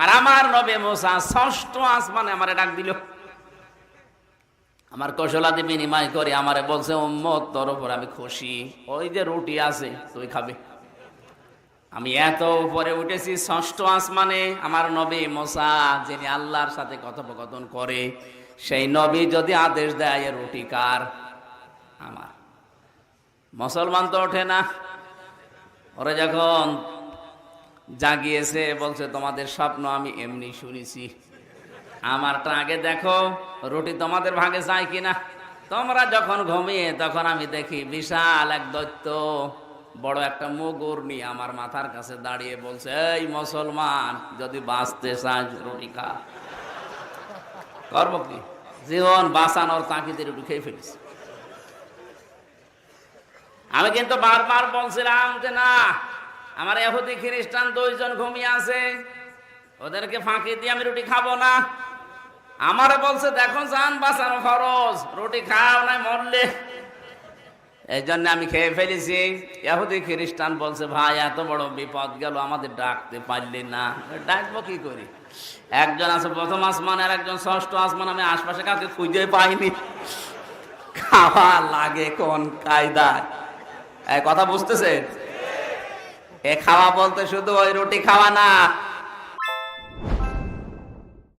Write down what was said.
আর আমার নবী মুসা ষষ্ঠ আসমানে আমারে ডাক দিল। আমার কৌশলাদি বিনিময় করে আমারে বলছে, উম্মত তোর উপর আমি খুশি, ওই যে রুটি আছে তুই খাবে। আমি এত উপরে উঠেছি ষষ্ঠ আসমানে, আমার নবী মুসা যিনি আল্লাহর সাথে কথোপকথন করে, সেই নবী যদি আদেশ দেয় এ রুটি কার? আমার। মুসলমান তো ওঠে না। ওরা যখন জাগিয়েছে বলছে, তোমাদের স্বপ্ন আমি এমনি শুনেছি, আমারটা আগে দেখো, রুটি তোমাদের ভাগে যায় কিনা। তোমরা যখন ঘুমিয়ে তখন আমি দেখি বিশাল এক দৈত্য বড় একটা মুগুর নিয়ে আমার মাথার কাছে দাঁড়িয়ে বলছে, এই মুসলমান যদি বাঁচতে চাস রুটি খা। করবো কি, জীবন বাঁচানোর তাকিদে রুটি খেয়ে ফেলিস। আমি কিন্তু বারবার বলছিলাম যে না, আমার ইহুদি খ্রিস্টান দুইজন ঘুমিয়ে আছে, ওদেরকে ফাঁকি দিয়ে আমি রুটি খাবো না। আমারে বলছে, দেখো জান বাঁচানো ফরজ, রুটি খাও নাই মরলে। এই জন্য আমি খেয়ে ফেলেছি। ইহুদি খ্রিস্টান বলছে, ভাই এত বড় বিপদ গেল, আমাদের ডাকতে পারলি না। ডাকবো কি করি? একজন আছে প্রথম আসমান আর একজন ষষ্ঠ আসমান, আমি আশপাশে কাউকে খুঁজে পাইনি। খাওয়া লাগে কোন কায়দায়? কথা বুঝতেছে? এ খাওয়া বলতে শুধু ওই রুটি খাওয়া না,